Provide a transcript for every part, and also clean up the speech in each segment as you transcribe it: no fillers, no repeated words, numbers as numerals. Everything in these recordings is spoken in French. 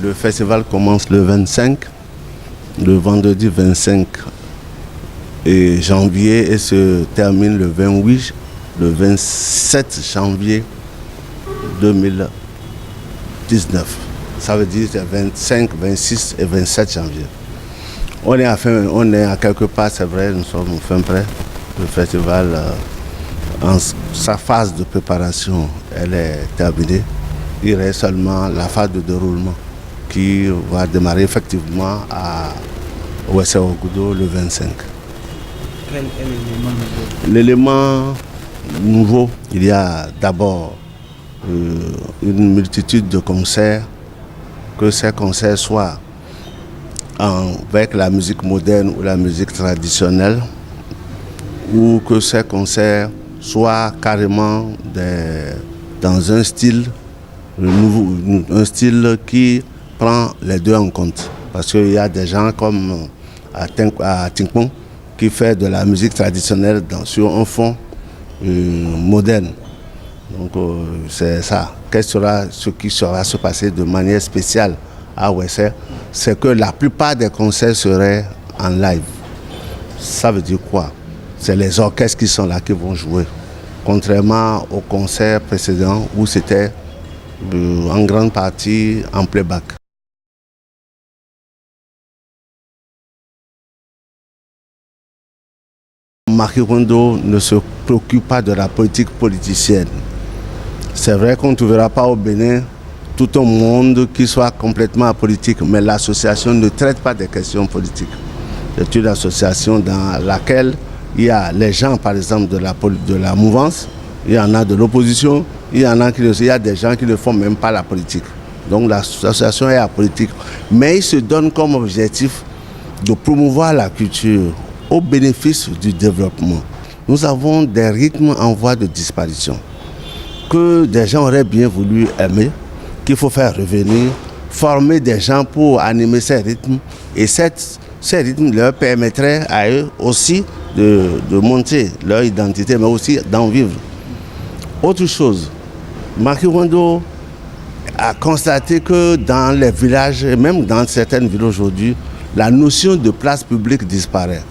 Le festival commence le 25, le vendredi 25 janvier et se termine le 28, le 27 janvier 2019. Ça veut dire 25, 26 et 27 janvier. On est à quelque part, c'est vrai, nous sommes fin prêt. Le festival, en sa phase de préparation, elle est terminée. Il reste seulement la phase de déroulement qui va démarrer effectivement à Ouessé Ouagoudo le 25. Quel est l'élément nouveau? L'élément nouveau, il y a d'abord une multitude de concerts, que ces concerts soient avec la musique moderne ou la musique traditionnelle, ou que ces concerts soient carrément dans un style nouveau, un style qui prend les deux en compte. Parce qu'il y a des gens comme à Tinkpon qui fait de la musique traditionnelle sur un fond moderne. Donc c'est ça. Ce qui sera se passer de manière spéciale à Ouessé, c'est que la plupart des concerts seraient en live. Ça veut dire quoi? C'est les orchestres qui sont là qui vont jouer. Contrairement aux concerts précédents où c'était en grande partie en playback. Makirondo ne se préoccupe pas de la politique politicienne. C'est vrai qu'on ne trouvera pas au Bénin tout un monde qui soit complètement apolitique, mais l'association ne traite pas des questions politiques. C'est une association dans laquelle il y a les gens, par exemple, de la mouvance, il y en a de l'opposition, il y a des gens qui ne font même pas la politique. Donc l'association est apolitique. Mais il se donne comme objectif de promouvoir la culture au bénéfice du développement. Nous avons des rythmes en voie de disparition que des gens auraient bien voulu aimer, qu'il faut faire revenir, former des gens pour animer ces rythmes. Et ces rythmes leur permettraient à eux aussi de monter leur identité, mais aussi d'en vivre. Autre chose, Makirondo a constaté que dans les villages, et même dans certaines villes aujourd'hui, la notion de place publique disparaît.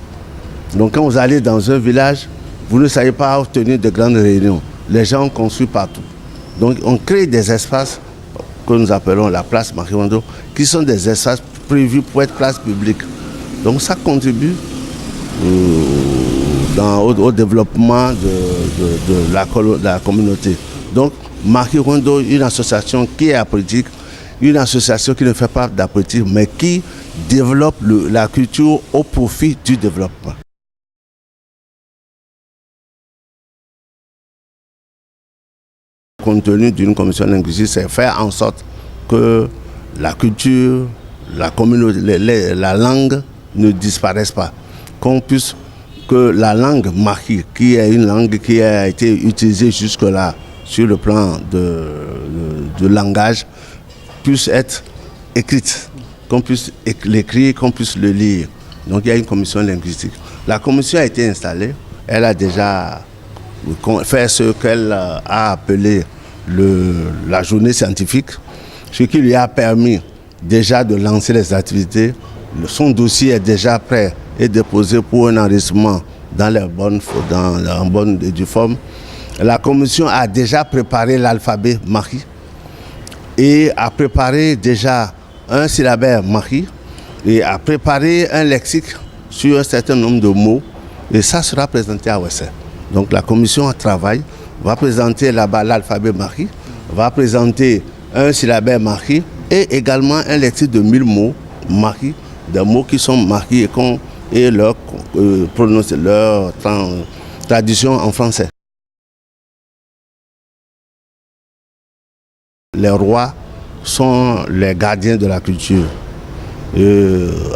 Donc quand vous allez dans un village, vous ne savez pas obtenir de grandes réunions. Les gens construisent partout. Donc on crée des espaces que nous appelons la place Makirondo, qui sont des espaces prévus pour être place publique. Donc ça contribue au développement de la communauté. Donc Makirondo, une association qui est apolitique, une association qui ne fait pas de la politique, mais qui développe la culture au profit du développement. Compte tenu d'une commission linguistique, c'est faire en sorte que la culture, la communauté, la langue ne disparaissent pas. Que la langue maki, qui est une langue qui a été utilisée jusque-là sur le plan de langage, puisse être écrite, qu'on puisse l'écrire, qu'on puisse le lire. Donc il y a une commission linguistique. La commission a été installée, elle a déjà fait ce qu'elle a appelé la journée scientifique, ce qui lui a permis déjà de lancer les activités. Son dossier est déjà prêt et déposé pour un enregistrement dans la bonne et due forme. La commission a déjà préparé l'alphabet Maki et a préparé déjà un syllabaire Maki et a préparé un lexique sur un certain nombre de mots et ça sera présenté à Ouessé. Donc la commission travaille, va présenter là-bas l'alphabet Maki, va présenter un syllabaire Maki et également un lexique de 1000 mots Maki, des mots qui sont Maki et leur traduction en français. Les rois sont les gardiens de la culture.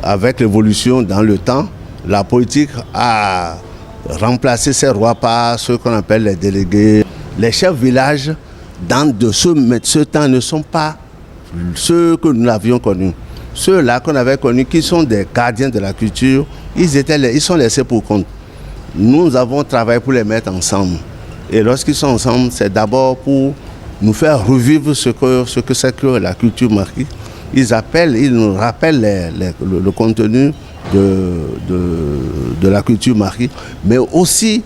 Avec l'évolution dans le temps, la politique a remplacé ces rois par ce qu'on appelle les délégués. Les chefs villages de ce temps ne sont pas ceux que nous avions connus. Ceux-là qu'on avait connus, qui sont des gardiens de la culture, ils sont laissés pour compte. Nous avons travaillé pour les mettre ensemble. Et lorsqu'ils sont ensemble, c'est d'abord pour nous faire revivre ce que c'est que la culture Maki, ils nous rappellent le contenu de la culture marie, mais aussi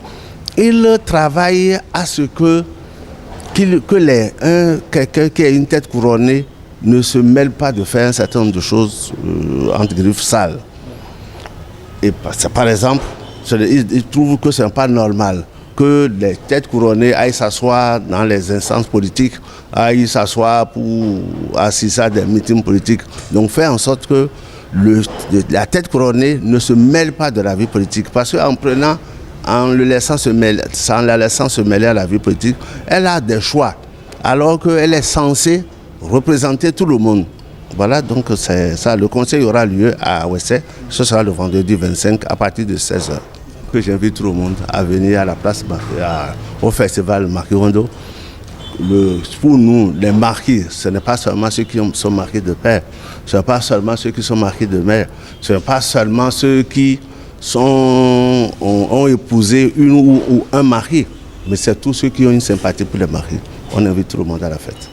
ils travaillent à ce que quelqu'un qui a une tête couronnée ne se mêle pas de faire un certain nombre de choses entre griffes sales. Et par exemple, ils trouvent que ce n'est pas normal que les têtes couronnées aillent s'asseoir dans les instances politiques, aillent s'asseoir pour assister à des meetings politiques. Donc faire en sorte que la tête couronnée ne se mêle pas de la vie politique. Parce en la laissant se mêler à la vie politique, elle a des choix, alors qu'elle est censée représenter tout le monde. Voilà, donc c'est ça. Le conseil aura lieu à Ouessé. Ce sera le vendredi 25 à partir de 16h. Que j'invite tout le monde à venir à la place au festival Marquis-Rondeau. Pour nous, les marquis, ce n'est pas seulement ceux qui sont marquis de père, ce n'est pas seulement ceux qui sont marquis de mère, ce n'est pas seulement ceux qui ont épousé une ou un mari, mais c'est tous ceux qui ont une sympathie pour les maris. On invite tout le monde à la fête.